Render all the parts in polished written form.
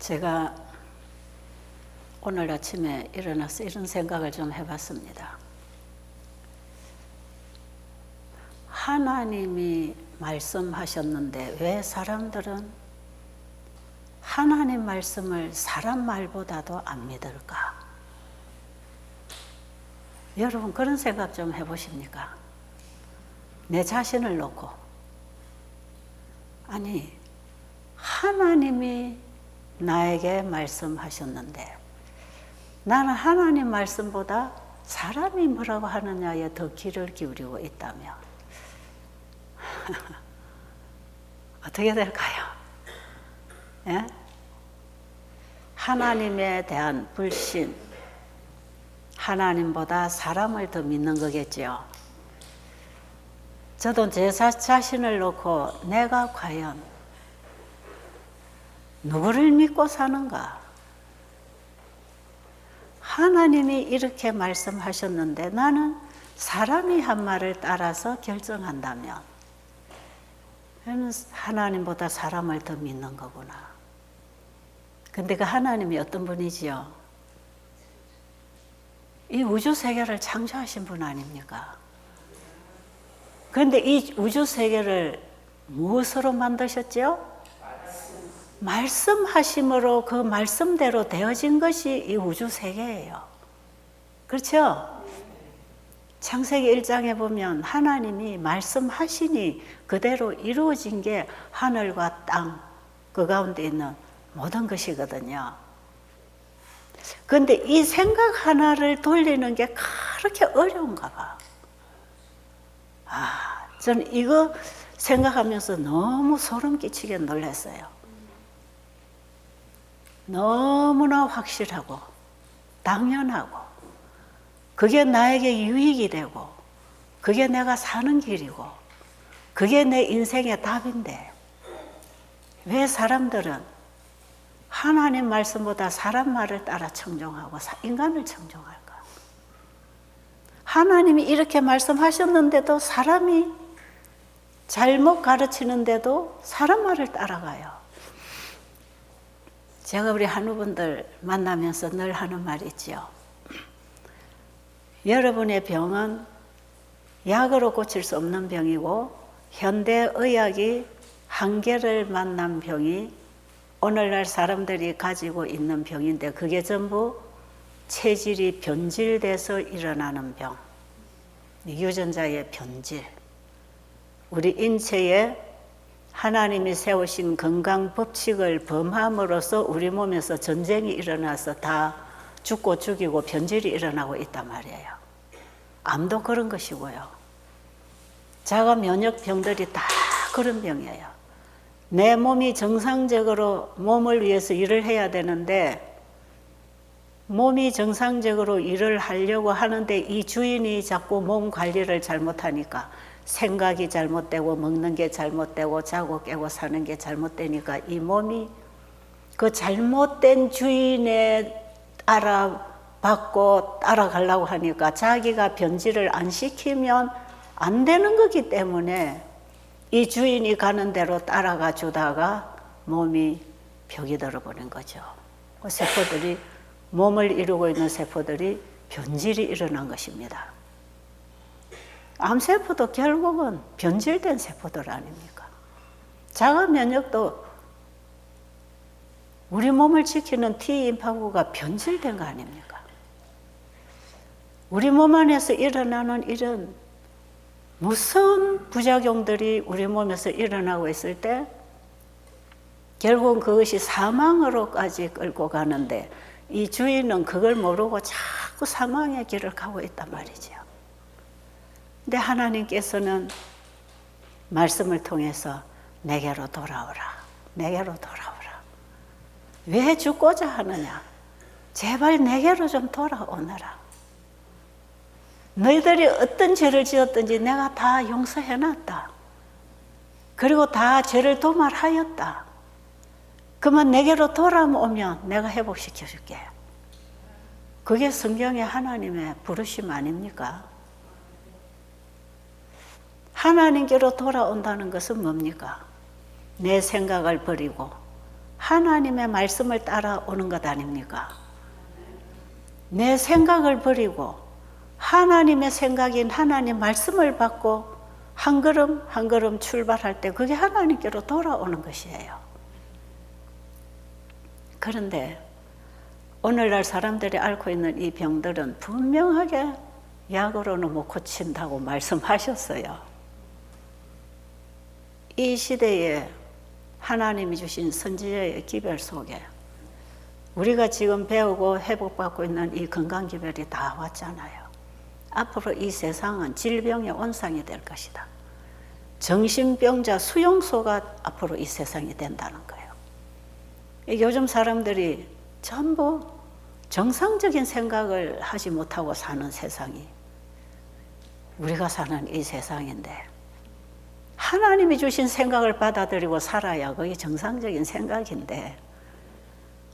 제가 오늘 아침에 일어나서 이런 생각을 좀 해봤습니다. 하나님이 말씀하셨는데 왜 사람들은 하나님 말씀을 사람 말보다도 안 믿을까? 여러분 그런 생각 좀 해보십니까? 내 자신을 놓고 아니 하나님이 나에게 말씀하셨는데 나는 하나님 말씀보다 사람이 뭐라고 하느냐에 더 귀를 기울이고 있다면 어떻게 될까요? 예? 하나님에 대한 불신, 하나님보다 사람을 더 믿는 거겠죠. 저도 제 자신을 놓고 내가 과연 누구를 믿고 사는가? 하나님이 이렇게 말씀하셨는데 나는 사람이 한 말을 따라서 결정한다면 저는 하나님보다 사람을 더 믿는 거구나. 근데 그 하나님이 어떤 분이지요? 이 우주 세계를 창조하신 분 아닙니까? 그런데 이 우주 세계를 무엇으로 만드셨죠? 말씀하심으로 그 말씀대로 되어진 것이 이 우주 세계예요. 그렇죠? 창세기 1장에 보면 하나님이 말씀하시니 그대로 이루어진 게 하늘과 땅, 그 가운데 있는 모든 것이거든요. 그런데 이 생각 하나를 돌리는 게 그렇게 어려운가 봐. 저는 이거 생각하면서 너무 소름 끼치게 놀랐어요. 너무나 확실하고 당연하고 그게 나에게 유익이 되고 그게 내가 사는 길이고 그게 내 인생의 답인데 왜 사람들은 하나님 말씀보다 사람 말을 따라 청종하고 인간을 청종할까? 하나님이 이렇게 말씀하셨는데도 사람이 잘못 가르치는데도 사람 말을 따라가요. 제가 우리 한우분들 만나면서 늘 하는 말이 있죠. 여러분의 병은 약으로 고칠 수 없는 병이고 현대의학이 한계를 만난 병이 오늘날 사람들이 가지고 있는 병인데 그게 전부 체질이 변질돼서 일어나는 병. 유전자의 변질. 우리 인체에 하나님이 세우신 건강 법칙을 범함으로써 우리 몸에서 전쟁이 일어나서 다 죽고 죽이고 변질이 일어나고 있단 말이에요. 암도 그런 것이고요. 자가 면역병들이 다 그런 병이에요. 내 몸이 정상적으로 몸을 위해서 일을 해야 되는데 몸이 정상적으로 일을 하려고 하는데 이 주인이 자꾸 몸 관리를 잘못하니까 생각이 잘못되고 먹는 게 잘못되고 자고 깨고 사는 게 잘못되니까 이 몸이 그 잘못된 주인에 따라받고 따라가려고 하니까 자기가 변질을 안 시키면 안 되는 거기 때문에 이 주인이 가는 대로 따라가 주다가 몸이 벽이 들어버린 거죠. 그 세포들이 몸을 이루고 있는 세포들이 변질이 일어난 것입니다. 암세포도 결국은 변질된 세포들 아닙니까? 자가 면역도 우리 몸을 지키는 T임파구가 변질된 거 아닙니까? 우리 몸 안에서 일어나는 이런 무서운 부작용들이 우리 몸에서 일어나고 있을 때 결국은 그것이 사망으로까지 끌고 가는데 이 주인은 그걸 모르고 자꾸 사망의 길을 가고 있단 말이죠. 근데 하나님께서는 말씀을 통해서 내게로 돌아오라. 내게로 돌아오라. 왜 죽고자 하느냐? 제발 내게로 좀 돌아오너라. 너희들이 어떤 죄를 지었든지 내가 다 용서해놨다. 그리고 다 죄를 도말하였다. 그러면 내게로 돌아오면 내가 회복시켜줄게. 그게 성경의 하나님의 부르심 아닙니까? 하나님께로 돌아온다는 것은 뭡니까? 내 생각을 버리고 하나님의 말씀을 따라오는 것 아닙니까? 내 생각을 버리고 하나님의 생각인 하나님 말씀을 받고 한 걸음 한 걸음 출발할 때 그게 하나님께로 돌아오는 것이에요. 그런데 오늘날 사람들이 앓고 있는 이 병들은 분명하게 약으로는 못 고친다고 말씀하셨어요. 이 시대에 하나님이 주신 선지자의 기별 속에 우리가 지금 배우고 회복받고 있는 이 건강기별이 다 왔잖아요. 앞으로 이 세상은 질병의 온상이 될 것이다. 정신병자 수용소가 앞으로 이 세상이 된다는 거예요. 요즘 사람들이 전부 정상적인 생각을 하지 못하고 사는 세상이 우리가 사는 이 세상인데 하나님이 주신 생각을 받아들이고 살아야 그게 정상적인 생각인데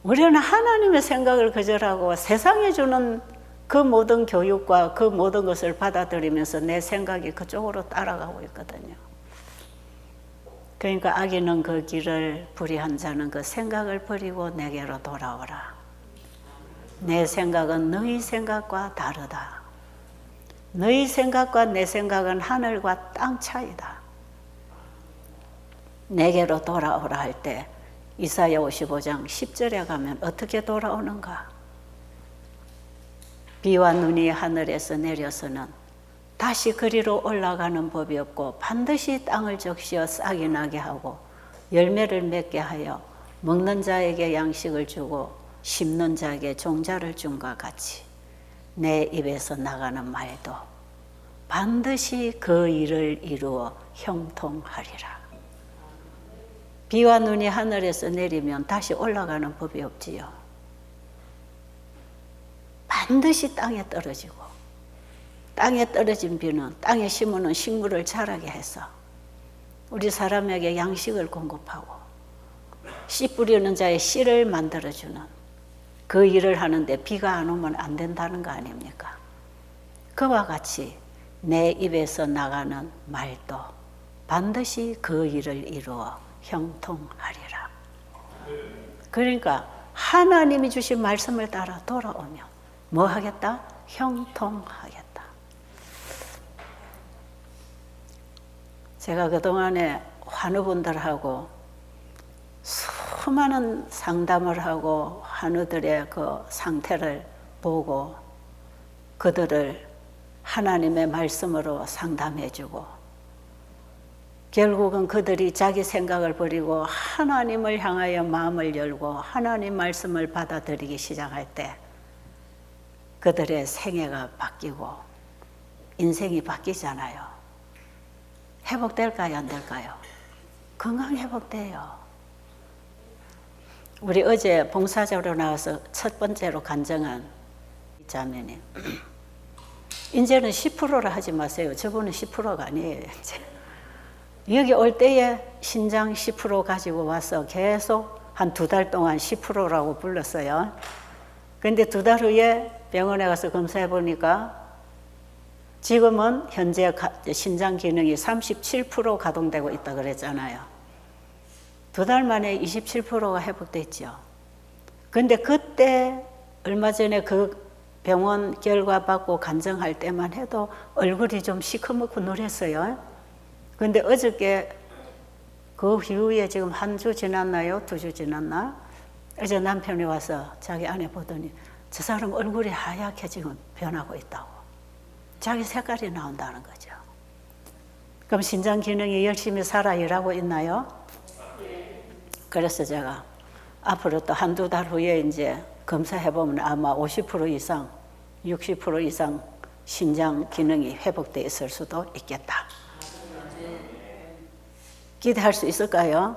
우리는 하나님의 생각을 거절하고 세상에 주는 그 모든 교육과 그 모든 것을 받아들이면서 내 생각이 그쪽으로 따라가고 있거든요. 그러니까 악인은 그 길을 불의한 자는 그 생각을 버리고 내게로 돌아오라. 내 생각은 너희 생각과 다르다. 너희 생각과 내 생각은 하늘과 땅 차이다. 내게로 돌아오라 할 때 이사야 55장 10절에 가면 어떻게 돌아오는가? 비와 눈이 하늘에서 내려서는 다시 그리로 올라가는 법이 없고 반드시 땅을 적시어 싹이 나게 하고 열매를 맺게 하여 먹는 자에게 양식을 주고 심는 자에게 종자를 준과 같이 내 입에서 나가는 말도 반드시 그 일을 이루어 형통하리라. 비와 눈이 하늘에서 내리면 다시 올라가는 법이 없지요. 반드시 땅에 떨어지고 땅에 떨어진 비는 땅에 심어놓은 식물을 자라게 해서 우리 사람에게 양식을 공급하고 씨 뿌리는 자의 씨를 만들어주는 그 일을 하는데 비가 안 오면 안 된다는 거 아닙니까? 그와 같이 내 입에서 나가는 말도 반드시 그 일을 이루어 형통하리라. 그러니까 하나님이 주신 말씀을 따라 돌아오면 뭐 하겠다? 형통하겠다. 제가 그동안에 환우분들하고 수많은 상담을 하고 환우들의 그 상태를 보고 그들을 하나님의 말씀으로 상담해주고 결국은 그들이 자기 생각을 버리고 하나님을 향하여 마음을 열고 하나님 말씀을 받아들이기 시작할 때 그들의 생애가 바뀌고 인생이 바뀌잖아요. 회복될까요? 안 될까요? 건강 회복돼요. 우리 어제 봉사자로 나와서 첫 번째로 간증한 자매님. 이제는 10%라 하지 마세요. 저분은 10%가 아니에요. 이제. 여기 올 때에 신장 10% 가지고 와서 계속 한 2달 동안 10%라고 불렀어요. 근데 2달 후에 병원에 가서 검사해 보니까 지금은 현재 신장 기능이 37% 가동되고 있다 그랬잖아요. 2달 만에 27%가 회복됐죠. 근데 그때 얼마 전에 그 병원 결과 받고 간증할 때만 해도 얼굴이 좀 시커멓고 노랬어요. 근데 어저께 그 이후에 지금 한 주 지났나요? 2주 지났나? 어제 남편이 와서 자기 아내 보더니 저 사람 얼굴이 하얗게 지금 변하고 있다고. 자기 색깔이 나온다는 거죠. 그럼 신장 기능이 열심히 살아 일하고 있나요? 그래서 제가 앞으로 또 한두 달 후에 이제 검사해보면 아마 50% 이상, 60% 이상 신장 기능이 회복되어 있을 수도 있겠다. 기대할 수 있을까요?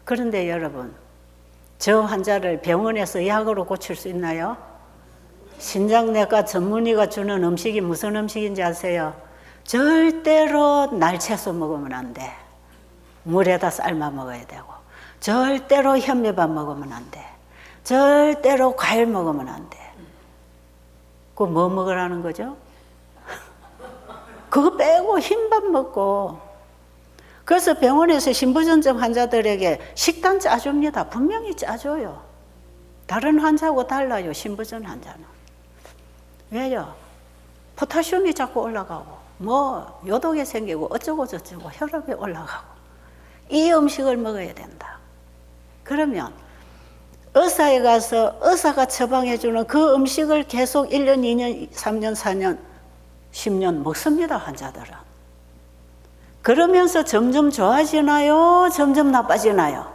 그런데 여러분, 저 환자를 병원에서 약으로 고칠 수 있나요? 신장내과 전문의가 주는 음식이 무슨 음식인지 아세요? 절대로 날채소 먹으면 안 돼. 물에다 삶아 먹어야 되고 절대로 현미밥 먹으면 안 돼. 절대로 과일 먹으면 안 돼. 그거 뭐 먹으라는 거죠? 그거 빼고 흰밥 먹고 그래서 병원에서 신부전증 환자들에게 식단 짜줍니다. 분명히 짜줘요. 다른 환자하고 달라요, 신부전 환자는. 왜요? 포타슘이 자꾸 올라가고 뭐 요독이 생기고 어쩌고 저쩌고 혈압이 올라가고 이 음식을 먹어야 된다. 그러면 의사에 가서 의사가 처방해주는 그 음식을 계속 1년, 2년, 3년, 4년, 10년 먹습니다, 환자들은. 그러면서 점점 좋아지나요? 점점 나빠지나요?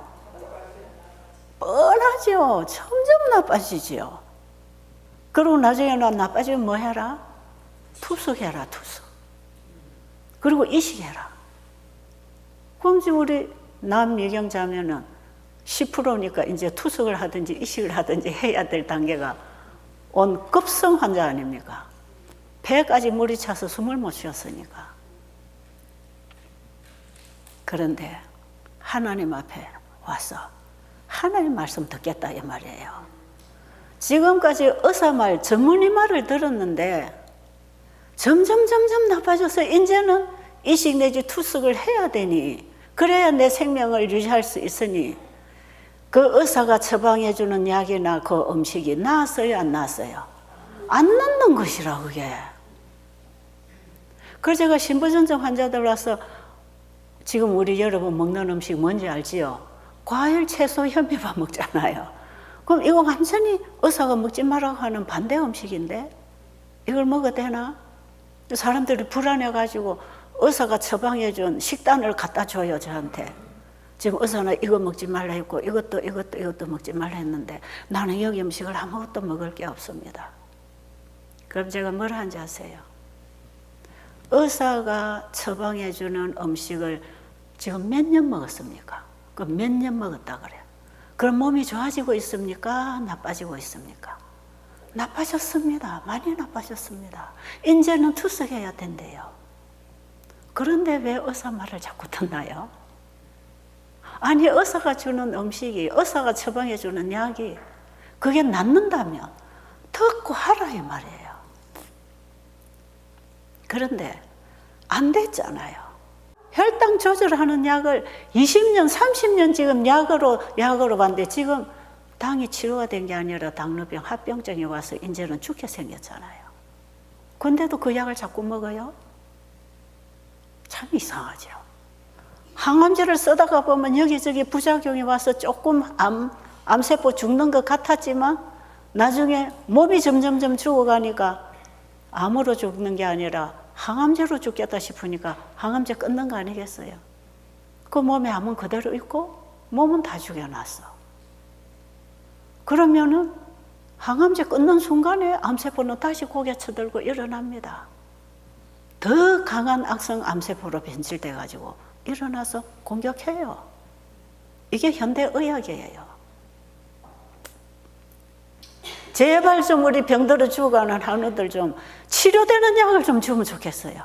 뻔하죠. 점점 나빠지죠. 그리고 나중에는 나빠지면 뭐 해라? 투석해라, 투석. 그리고 이식해라. 그럼 지금 우리 남 예경자면은 10%니까 이제 투석을 하든지 이식을 하든지 해야 될 단계가 온 급성 환자 아닙니까? 배까지 물이 차서 숨을 못 쉬었으니까. 그런데 하나님 앞에 와서 하나님 말씀 듣겠다 이 말이에요. 지금까지 의사 말, 전문의 말을 들었는데 점점 나빠져서 이제는 이식 내지 투석을 해야 되니, 그래야 내 생명을 유지할 수 있으니 그 의사가 처방해 주는 약이나 그 음식이 나았어요, 안 나았어요? 안 낫는 것이라 그게. 그래서 제가 신부전증 환자들 와서 지금 우리 여러분 먹는 음식 뭔지 알지요? 과일, 채소, 현미밥 먹잖아요. 그럼 이거 완전히 의사가 먹지 말라고 하는 반대 음식인데 이걸 먹어도 되나? 사람들이 불안해가지고 의사가 처방해준 식단을 갖다 줘요, 저한테. 지금 의사는 이거 먹지 말라 했고 이것도 먹지 말라 했는데 나는 여기 음식을 아무것도 먹을 게 없습니다. 그럼 제가 뭘 하는지 아세요? 의사가 처방해주는 음식을 지금 몇 년 먹었습니까? 그럼 몇 년 먹었다 그래요. 그럼 몸이 좋아지고 있습니까? 나빠지고 있습니까? 나빠졌습니다. 많이 나빠졌습니다. 이제는 투석해야 된대요. 그런데 왜 의사 말을 자꾸 듣나요? 아니, 의사가 주는 음식이, 의사가 처방해 주는 약이 그게 낫는다면 듣고 하라 이 말이에요. 그런데 안 됐잖아요. 혈당 조절하는 약을 20년, 30년 지금 약으로 봤는데 지금 당이 치료가 된 게 아니라 당뇨병, 합병증이 와서 이제는 죽게 생겼잖아요. 근데도 그 약을 자꾸 먹어요? 참 이상하죠. 항암제를 쓰다가 보면 여기저기 부작용이 와서 조금 암세포 죽는 것 같았지만 나중에 몸이 점점 죽어가니까 암으로 죽는 게 아니라 항암제로 죽겠다 싶으니까 항암제 끊는 거 아니겠어요? 그 몸에 암은 그대로 있고 몸은 다 죽여놨어. 그러면은 항암제 끊는 순간에 암세포는 다시 고개 쳐들고 일어납니다. 더 강한 악성 암세포로 변질돼 가지고 일어나서 공격해요. 이게 현대의학이에요. 제발 좀 우리 병들어 죽어가는 한우들 좀 치료되는 약을 좀 주면 좋겠어요.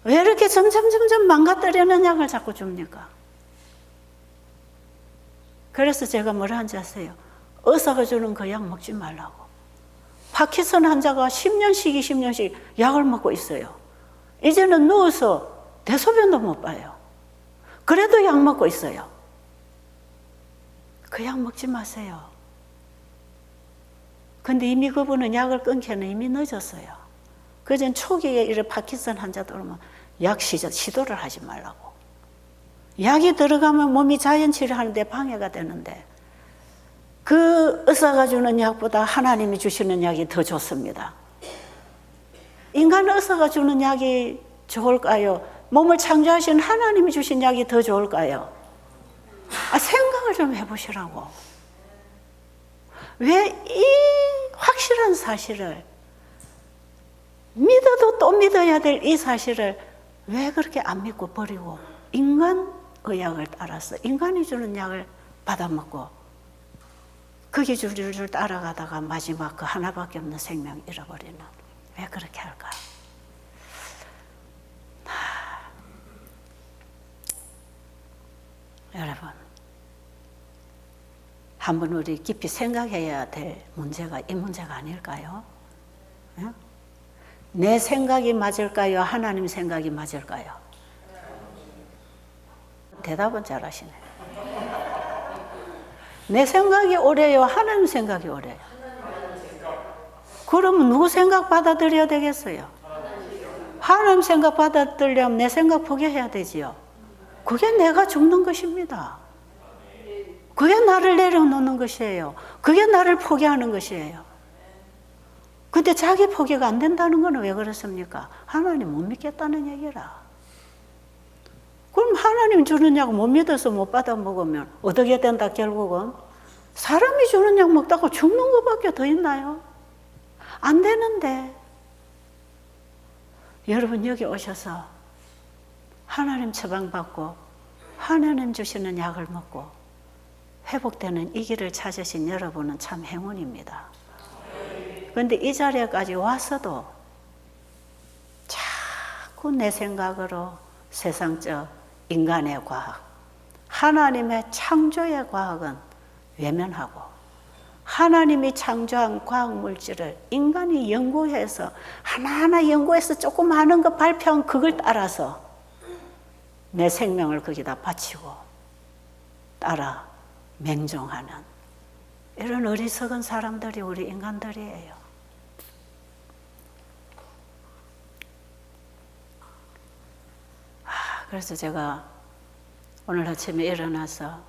왜 이렇게 점점 망가뜨리는 약을 자꾸 줍니까? 그래서 제가 뭐라 하는지 아세요? 의사가 주는 그 약 먹지 말라고. 파킨슨 환자가 10년씩 20년씩 약을 먹고 있어요. 이제는 누워서 대소변도 못 봐요. 그래도 약 먹고 있어요. 그 약 먹지 마세요. 근데 이미 그분은 약을 끊기는 이미 늦었어요. 그전 초기에 이런 파킨슨 환자들 오면 약 시도를 하지 말라고. 약이 들어가면 몸이 자연 치료하는데 방해가 되는데 그 의사가 주는 약보다 하나님이 주시는 약이 더 좋습니다. 인간 의사가 주는 약이 좋을까요? 몸을 창조하신 하나님이 주신 약이 더 좋을까요? 생각을 좀 해보시라고. 왜 이 확실한 사실을 믿어도 또 믿어야 될 이 사실을 왜 그렇게 안 믿고 버리고 인간 의학을 따라서 인간이 주는 약을 받아먹고 그 기준을 따라가다가 마지막 그 하나밖에 없는 생명 잃어버리는, 왜 그렇게 할까? 여러분, 한번 우리 깊이 생각해야 될 문제가 이 문제가 아닐까요? 내 생각이 맞을까요? 하나님 생각이 맞을까요? 대답은 잘하시네. 내 생각이 옳아요? 하나님 생각이 옳아요? 그러면 누구 생각 받아들여야 되겠어요? 하나님 생각 받아들이려면 내 생각 포기해야 되지요. 그게 내가 죽는 것입니다. 그게 나를 내려놓는 것이에요. 그게 나를 포기하는 것이에요. 근데 자기 포기가 안 된다는 건 왜 그렇습니까? 하나님 못 믿겠다는 얘기라. 그럼 하나님 주는 약 못 믿어서 못 받아 먹으면 어떻게 된다 결국은? 사람이 주는 약 먹다가 죽는 것밖에 더 있나요? 안 되는데. 여러분 여기 오셔서 하나님 처방받고 하나님 주시는 약을 먹고 회복되는 이 길을 찾으신 여러분은 참 행운입니다. 그런데 이 자리에까지 와서도 자꾸 내 생각으로 세상적 인간의 과학, 하나님의 창조의 과학은 외면하고 하나님이 창조한 과학물질을 인간이 연구해서 하나하나 연구해서 조금 아는 거 발표한 그걸 따라서 내 생명을 거기다 바치고 따라 맹종하는 이런 어리석은 사람들이 우리 인간들이에요. 그래서 제가 오늘 아침에 일어나서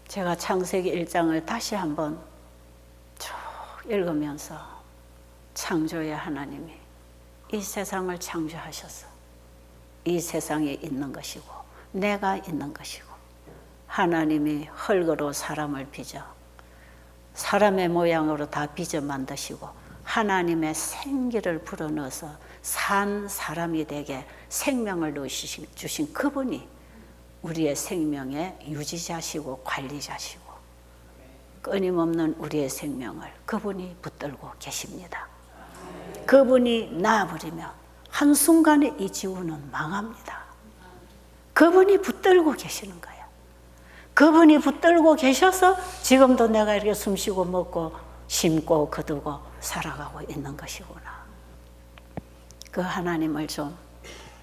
제가 창세기 1장을 다시 한번 쭉 읽으면서 창조의 하나님이 이 세상을 창조하셔서 이 세상에 있는 것이고 내가 있는 것이고 하나님이 흙으로 사람을 빚어 사람의 모양으로 다 빚어 만드시고 하나님의 생기를 불어넣어서 산 사람이 되게 생명을 주신 그분이 우리의 생명의 유지자시고 관리자시고 끊임없는 우리의 생명을 그분이 붙들고 계십니다. 그분이 놔버리면 한순간에 이 지구는 망합니다. 그분이 붙들고 계시는 거예요. 그분이 붙들고 계셔서 지금도 내가 이렇게 숨쉬고 먹고 심고 거두고 살아가고 있는 것이구나. 그 하나님을 좀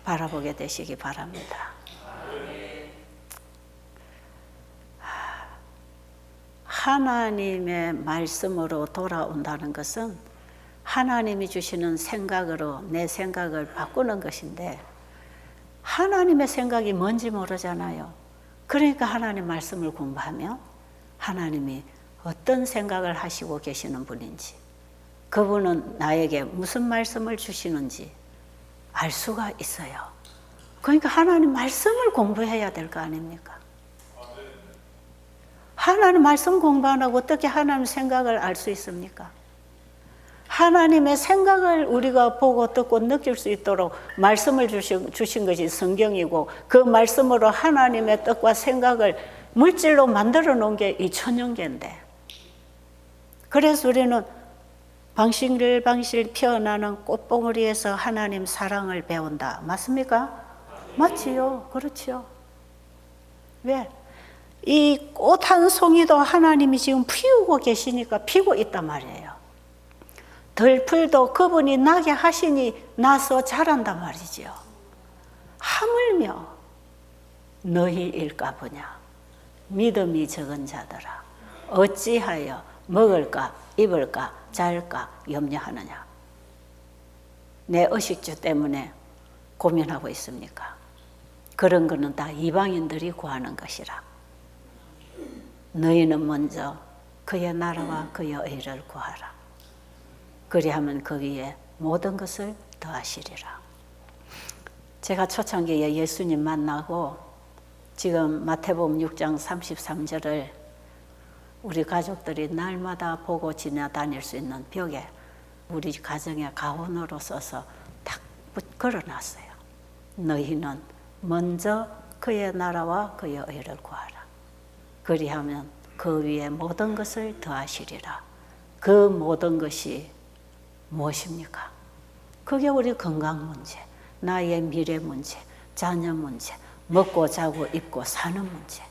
바라보게 되시기 바랍니다. 하나님의 말씀으로 돌아온다는 것은 하나님이 주시는 생각으로 내 생각을 바꾸는 것인데 하나님의 생각이 뭔지 모르잖아요. 그러니까 하나님 말씀을 공부하면 하나님이 어떤 생각을 하시고 계시는 분인지 그분은 나에게 무슨 말씀을 주시는지 알 수가 있어요. 그러니까 하나님 말씀을 공부해야 될 거 아닙니까? 하나님 말씀 공부 안 하고 어떻게 하나님 생각을 알 수 있습니까? 하나님의 생각을 우리가 보고 듣고 느낄 수 있도록 말씀을 주신 것이 성경이고 그 말씀으로 하나님의 뜻과 생각을 물질로 만들어 놓은 게 이 천연계인데 그래서 우리는 방실방실 피어나는 꽃봉오리에서 하나님 사랑을 배운다. 맞습니까? 맞지요. 그렇지요. 왜? 이 꽃 한 송이도 하나님이 지금 피우고 계시니까 피고 있단 말이에요. 들풀도 그분이 나게 하시니 나서 자란단 말이지요. 하물며 너희일까 보냐. 믿음이 적은 자들아 어찌하여 먹을까 입을까 잘까 염려하느냐. 내 의식주 때문에 고민하고 있습니까? 그런 거는 다 이방인들이 구하는 것이라. 너희는 먼저 그의 나라와 그의 의를 구하라. 그리하면 거기에 모든 것을 더하시리라. 제가 초창기에 예수님 만나고 지금 마태복음 6장 33절을 우리 가족들이 날마다 보고 지나다닐 수 있는 벽에 우리 가정의 가훈으로 써서 딱 걸어놨어요. 너희는 먼저 그의 나라와 그의 의를 구하라. 그리하면 그 위에 모든 것을 더하시리라. 그 모든 것이 무엇입니까? 그게 우리 건강 문제, 나의 미래 문제, 자녀 문제, 먹고 자고 입고 사는 문제.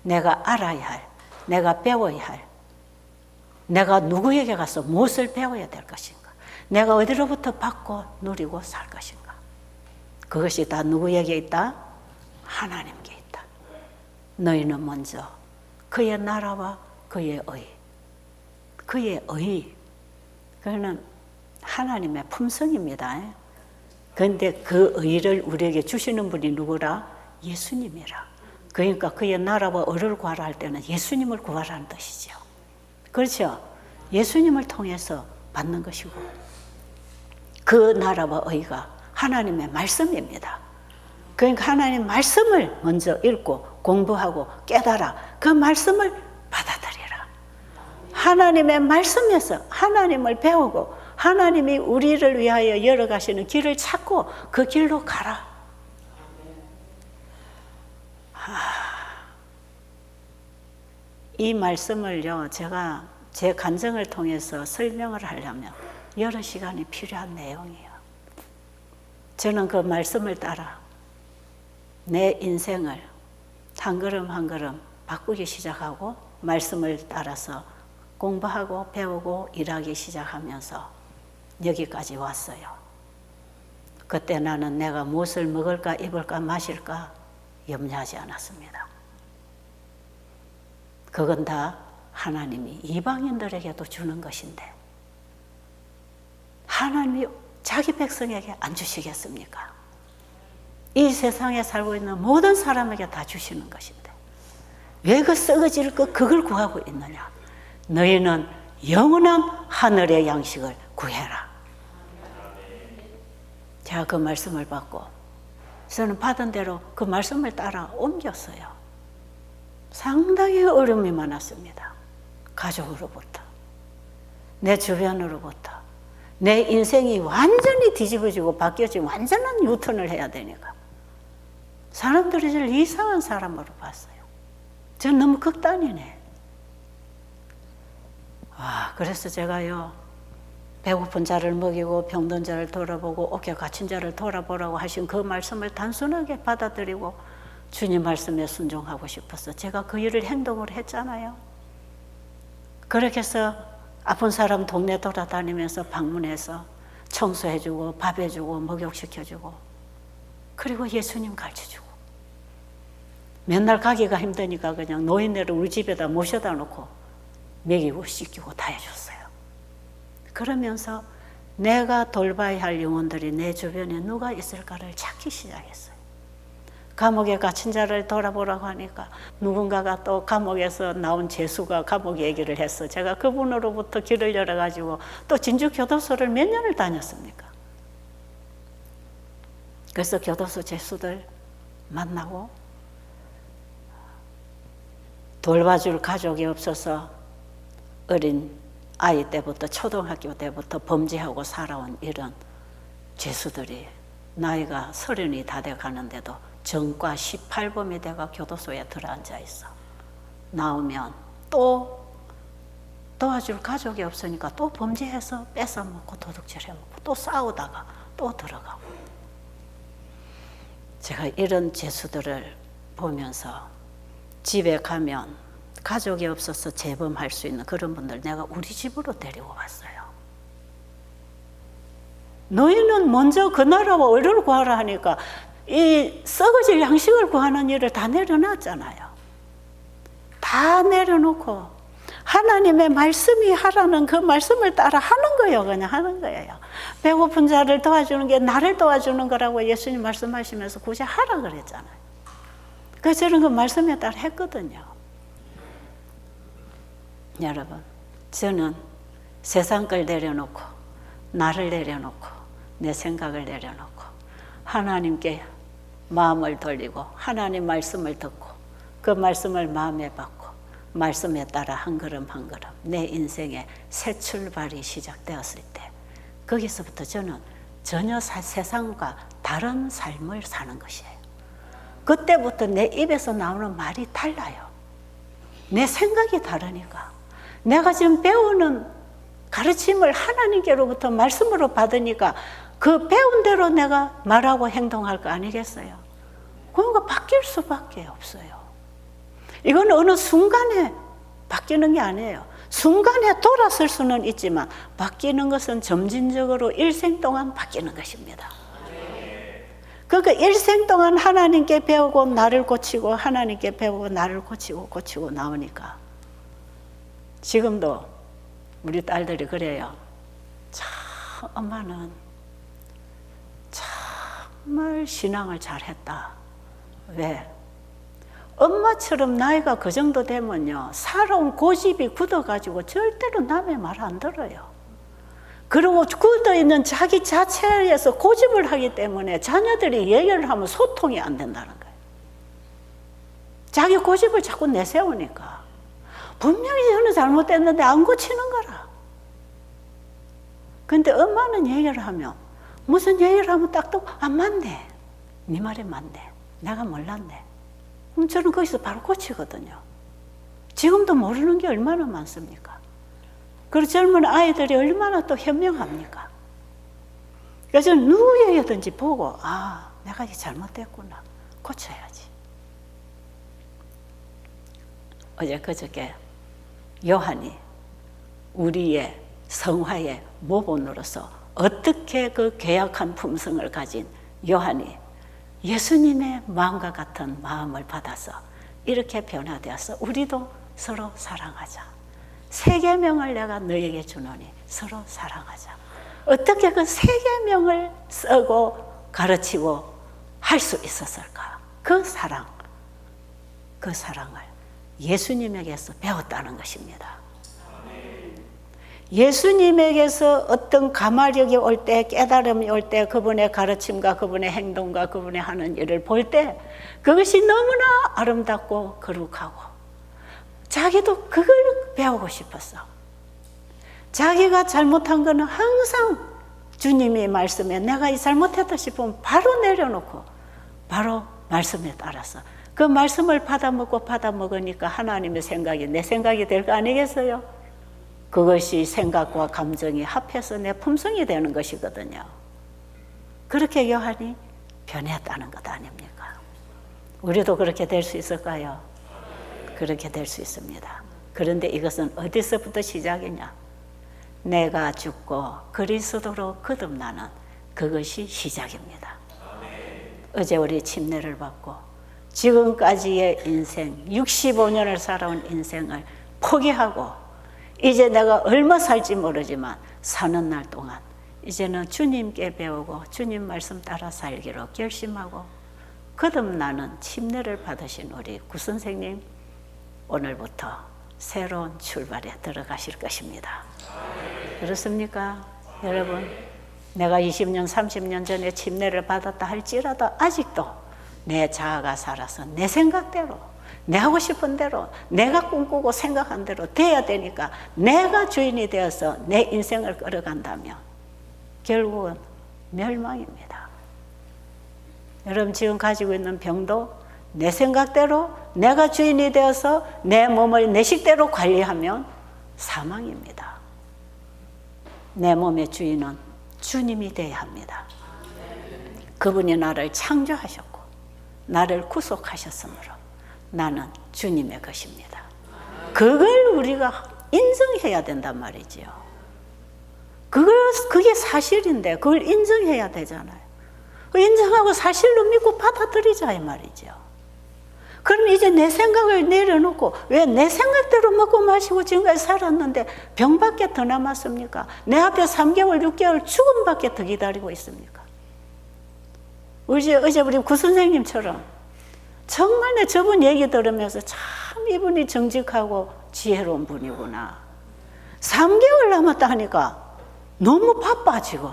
내가 알아야 할, 내가 배워야 할, 내가 누구에게 가서 무엇을 배워야 될 것인가? 내가 어디로부터 받고 누리고 살 것인가? 그것이 다 누구에게 있다? 하나님께 너희는 먼저 그의 나라와 그의 의, 그거는 하나님의 품성입니다. 그런데 그 의를 우리에게 주시는 분이 누구라? 예수님이라. 그러니까 그의 나라와 의를 구하라 할 때는 예수님을 구하라는 뜻이죠. 그렇죠? 예수님을 통해서 받는 것이고, 그 나라와 의가 하나님의 말씀입니다. 그러니까 하나님 말씀을 먼저 읽고 공부하고 깨달아 그 말씀을 받아들이라. 하나님의 말씀에서 하나님을 배우고 하나님이 우리를 위하여 열어가시는 길을 찾고 그 길로 가라. 이 말씀을요, 제가 제 간증을 통해서 설명을 하려면 여러 시간이 필요한 내용이에요. 저는 그 말씀을 따라 내 인생을 한 걸음 한 걸음 바꾸기 시작하고 말씀을 따라서 공부하고 배우고 일하기 시작하면서 여기까지 왔어요. 그때 나는 내가 무엇을 먹을까 입을까 마실까 염려하지 않았습니다. 그건 다 하나님이 이방인들에게도 주는 것인데 하나님이 자기 백성에게 안 주시겠습니까? 이 세상에 살고 있는 모든 사람에게 다 주시는 것인데 왜 그 썩어질 그걸 구하고 있느냐? 너희는 영원한 하늘의 양식을 구해라. 제가 그 말씀을 받고 저는 받은 대로 그 말씀을 따라 옮겼어요. 상당히 어려움이 많았습니다. 가족으로부터, 내 주변으로부터. 내 인생이 완전히 뒤집어지고 바뀌어지고 완전한 유턴을 해야 되니까 사람들이 저를 이상한 사람으로 봤어요. 전 너무 극단이네. 그래서 제가요, 배고픈 자를 먹이고 병든 자를 돌아보고 옥에 갇힌 자를 돌아보라고 하신 그 말씀을 단순하게 받아들이고 주님 말씀에 순종하고 싶어서 제가 그 일을 행동을 했잖아요. 그렇게 해서 아픈 사람 동네 돌아다니면서 방문해서 청소해주고 밥 해주고 목욕시켜주고 그리고 예수님 가르쳐주고 맨날 가기가 힘드니까 그냥 노인네를 우리 집에다 모셔다 놓고 먹이고 씻기고 다 해줬어요. 그러면서 내가 돌봐야 할 영혼들이 내 주변에 누가 있을까를 찾기 시작했어요. 감옥에 갇힌 자를 돌아보라고 하니까 누군가가 또 감옥에서 나온 재수가 감옥 얘기를 했어. 제가 그분으로부터 길을 열어가지고 또 진주교도소를 몇 년을 다녔습니까? 그래서 교도소 재수들 만나고 돌봐줄 가족이 없어서 어린 아이 때부터 초등학교 때부터 범죄하고 살아온 이런 죄수들이 나이가 30이 다 돼 가는데도 전과 18범이 돼가 교도소에 들어앉아 있어. 나오면 또 도와줄 가족이 없으니까 또 범죄해서 뺏어먹고 도둑질해먹고 또 싸우다가 또 들어가고. 제가 이런 죄수들을 보면서 집에 가면 가족이 없어서 재범할 수 있는 그런 분들 내가 우리 집으로 데리고 왔어요. 너희는 먼저 그 나라와 의를 구하라 하니까 이 썩어질 양식을 구하는 일을 다 내려놨잖아요. 다 내려놓고 하나님의 말씀이 하라는 그 말씀을 따라 하는 거예요. 그냥 하는 거예요. 배고픈 자를 도와주는 게 나를 도와주는 거라고 예수님 말씀하시면서 굳이 하라 그랬잖아요. 그래서 저는 그 말씀에 따라 했거든요. 여러분, 저는 세상 걸 내려놓고 나를 내려놓고 내 생각을 내려놓고 하나님께 마음을 돌리고 하나님 말씀을 듣고 그 말씀을 마음에 받고 말씀에 따라 한 걸음 한 걸음 내 인생의 새 출발이 시작되었을 때 거기서부터 저는 전혀 세상과 다른 삶을 사는 것이에요. 그때부터 내 입에서 나오는 말이 달라요. 내 생각이 다르니까. 내가 지금 배우는 가르침을 하나님께로부터 말씀으로 받으니까 그 배운 대로 내가 말하고 행동할 거 아니겠어요? 그러니까 바뀔 수밖에 없어요. 이건 어느 순간에 바뀌는 게 아니에요. 순간에 돌아설 수는 있지만 바뀌는 것은 점진적으로 일생 동안 바뀌는 것입니다. 그러니까 일생 동안 하나님께 배우고 나를 고치고 하나님께 배우고 나를 고치고 나오니까 지금도 우리 딸들이 그래요. 참 엄마는 정말 신앙을 잘했다. 왜? 엄마처럼 나이가 그 정도 되면요, 살아온 고집이 굳어가지고 절대로 남의 말 안 들어요. 그리고 굳어있는 자기 자체에서 고집을 하기 때문에 자녀들이 얘기를 하면 소통이 안 된다는 거예요. 자기 고집을 자꾸 내세우니까 분명히 저는 잘못됐는데 안 고치는 거라. 근데 엄마는 얘기를 하면 무슨 얘기를 하면 딱딱 안 맞네. 네 말이 맞네. 내가 몰랐네. 그럼 저는 거기서 바로 고치거든요. 지금도 모르는 게 얼마나 많습니까? 그리고 젊은 아이들이 얼마나 또 현명합니까? 그래서 저는 누구 얘기든지 보고 내가 이게 잘못됐구나. 고쳐야지. 어제 그저께 요한이 우리의 성화의 모본으로서 어떻게 그 괴약한 품성을 가진 요한이 예수님의 마음과 같은 마음을 받아서 이렇게 변화되어서 우리도 서로 사랑하자. 세 계명을 내가 너에게 주노니 서로 사랑하자. 어떻게 그 세 계명을 쓰고 가르치고 할 수 있었을까? 그 사랑을 예수님에게서 배웠다는 것입니다. 예수님에게서 어떤 가마력이 올 때, 깨달음이 올 때, 그분의 가르침과 그분의 행동과 그분의 하는 일을 볼 때 그것이 너무나 아름답고 거룩하고 자기도 그걸 배우고 싶었어. 자기가 잘못한 거는 항상 주님의 말씀에 내가 이 잘못했다 싶으면 바로 내려놓고 바로 말씀에 따라서 그 말씀을 받아 먹으니까 하나님의 생각이 내 생각이 될 거 아니겠어요? 그것이 생각과 감정이 합해서 내 품성이 되는 것이거든요. 그렇게 요한이 변했다는 것 아닙니까? 우리도 그렇게 될 수 있을까요? 그렇게 될 수 있습니다. 그런데 이것은 어디서부터 시작이냐? 내가 죽고 그리스도로 거듭나는 그것이 시작입니다. 어제 우리 침례를 받고 지금까지의 인생 65년을 살아온 인생을 포기하고 이제 내가 얼마 살지 모르지만 사는 날 동안 이제는 주님께 배우고 주님 말씀 따라 살기로 결심하고 거듭나는 침례를 받으신 우리 구선생님 오늘부터 새로운 출발에 들어가실 것입니다. 그렇습니까? 여러분, 내가 20년, 30년 전에 침례를 받았다 할지라도 아직도 내 자아가 살아서 내 생각대로, 내 하고 싶은 대로, 내가 꿈꾸고 생각한 대로 돼야 되니까 내가 주인이 되어서 내 인생을 끌어간다면 결국은 멸망입니다. 여러분, 지금 가지고 있는 병도 내 생각대로 내가 주인이 되어서 내 몸을 내 식대로 관리하면 사망입니다. 내 몸의 주인은 주님이 되어야 합니다. 그분이 나를 창조하셨고 나를 구속하셨으므로 나는 주님의 것입니다. 그걸 우리가 인정해야 된단 말이지요. 그게 사실인데 그걸 인정해야 되잖아요. 인정하고 사실로 믿고 받아들이자 이 말이죠. 그럼 이제 내 생각을 내려놓고 왜 내 생각대로 먹고 마시고 지금까지 살았는데 병밖에 더 남았습니까? 내 앞에 3개월, 6개월 죽음밖에 더 기다리고 있습니까? 어제 우리 구선생님처럼 정말 내 저분 얘기 들으면서 참 이분이 정직하고 지혜로운 분이구나. 3개월 남았다 하니까 너무 바빠 지금.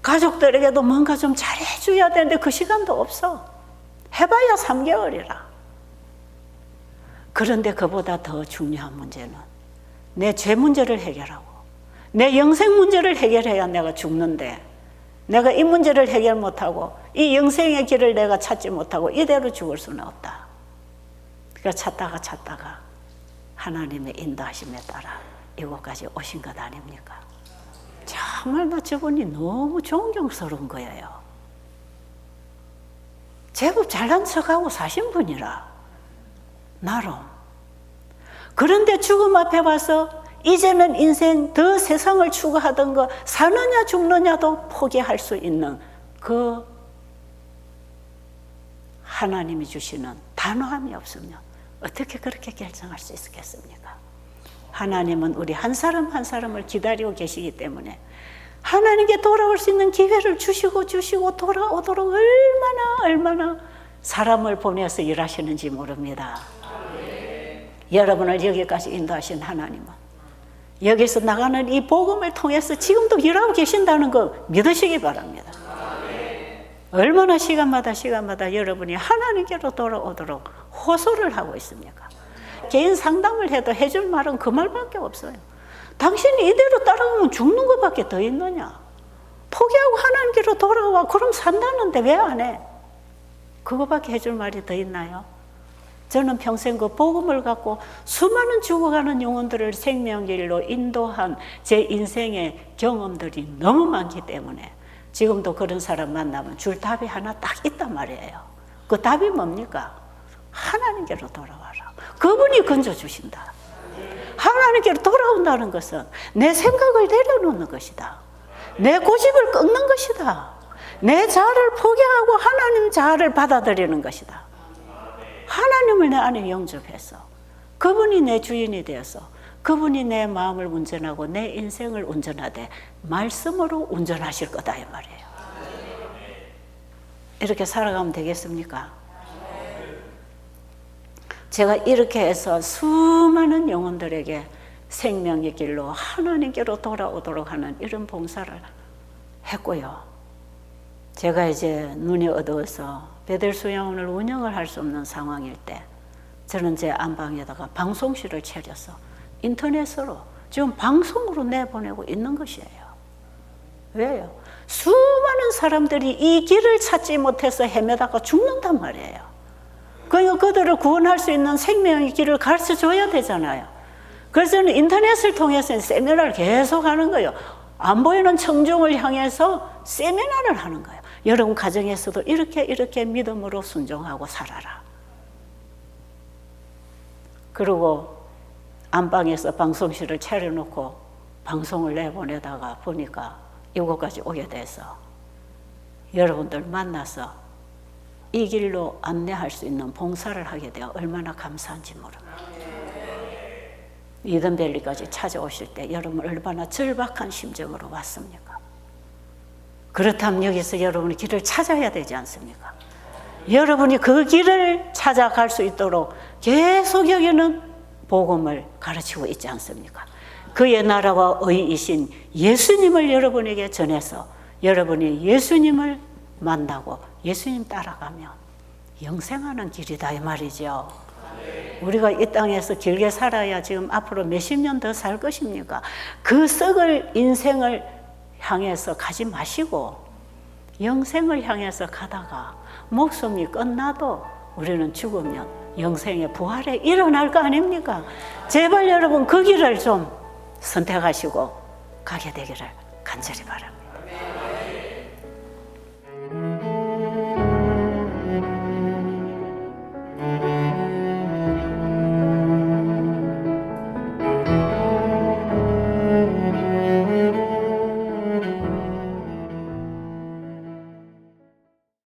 가족들에게도 뭔가 좀 잘해줘야 되는데 그 시간도 없어. 해봐야 3개월이라. 그런데 그보다 더 중요한 문제는 내 죄 문제를 해결하고 내 영생 문제를 해결해야 내가 죽는데 내가 이 문제를 해결 못하고 이 영생의 길을 내가 찾지 못하고 이대로 죽을 수는 없다. 그러니까 찾다가 하나님의 인도하심에 따라 이곳까지 오신 것 아닙니까? 정말 나 저분이 너무 존경스러운 거예요. 제법 잘난 척하고 사신 분이라 나름. 그런데 죽음 앞에 와서 이제는 인생 더 세상을 추구하던 거 사느냐 죽느냐도 포기할 수 있는 그 하나님이 주시는 단호함이 없으면 어떻게 그렇게 결정할 수 있겠습니까? 하나님은 우리 한 사람 한 사람을 기다리고 계시기 때문에 하나님께 돌아올 수 있는 기회를 주시고 돌아오도록 얼마나 사람을 보내서 일하시는지 모릅니다. 여러분을 여기까지 인도하신 하나님은 여기서 나가는 이 복음을 통해서 지금도 일하고 계신다는 거 믿으시기 바랍니다. 얼마나 시간마다 여러분이 하나님께로 돌아오도록 호소를 하고 있습니까? 개인 상담을 해도 해줄 말은 그 말밖에 없어요. 당신이 이대로 따라가면 죽는 것밖에 더 있느냐? 포기하고 하나님께로 돌아와. 그럼 산다는데 왜 안 해? 그거밖에 해줄 말이 더 있나요? 저는 평생 그 복음을 갖고 수많은 죽어가는 영혼들을 생명길로 인도한 제 인생의 경험들이 너무 많기 때문에 지금도 그런 사람 만나면 줄 답이 하나 딱 있단 말이에요. 그 답이 뭡니까? 하나님께로 돌아와라. 그분이 건져주신다. 하나님께로 돌아온다는 것은 내 생각을 내려놓는 것이다. 내 고집을 꺾는 것이다. 내 자아를 포기하고 하나님 자아를 받아들이는 것이다. 하나님을 내 안에 영접해서 그분이 내 주인이 되어서 그분이 내 마음을 운전하고 내 인생을 운전하되 말씀으로 운전하실 거다 이 말이에요. 이렇게 살아가면 되겠습니까? 제가 이렇게 해서 수많은 영혼들에게 생명의 길로 하나님께로 돌아오도록 하는 이런 봉사를 했고요. 제가 이제 눈이 어두워서 배들 수양원을 운영을 할 수 없는 상황일 때 저는 제 안방에다가 방송실을 차려서 인터넷으로 지금 방송으로 내보내고 있는 것이에요. 왜요? 수많은 사람들이 이 길을 찾지 못해서 헤매다가 죽는단 말이에요. 그러니까 그들을 구원할 수 있는 생명의 길을 가르쳐 줘야 되잖아요. 그래서 저는 인터넷을 통해서 세미나를 계속 하는 거예요. 안 보이는 청중을 향해서 세미나를 하는 거예요. 여러분 가정에서도 이렇게 믿음으로 순종하고 살아라. 그리고 안방에서 방송실을 차려놓고 방송을 내보내다가 보니까 이곳까지 오게 돼서 여러분들 만나서 이 길로 안내할 수 있는 봉사를 하게 되어 얼마나 감사한지 모릅니다. 이든밸리까지 찾아오실 때 여러분 얼마나 절박한 심정으로 왔습니까? 그렇다면 여기서 여러분이 길을 찾아야 되지 않습니까? 여러분이 그 길을 찾아갈 수 있도록 계속 여기는 복음을 가르치고 있지 않습니까? 그의 나라와 의이신 예수님을 여러분에게 전해서 여러분이 예수님을 만나고 예수님 따라가면 영생하는 길이다 이 말이죠. 우리가 이 땅에서 길게 살아야 지금 앞으로 몇십 년 더 살 것입니까? 그 썩을 인생을 향해서 가지 마시고 영생을 향해서 가다가 목숨이 끝나도 우리는 죽으면 영생의 부활에 일어날 거 아닙니까? 제발 여러분 그 길을 좀 선택하시고 가게 되기를 간절히 바랍니다.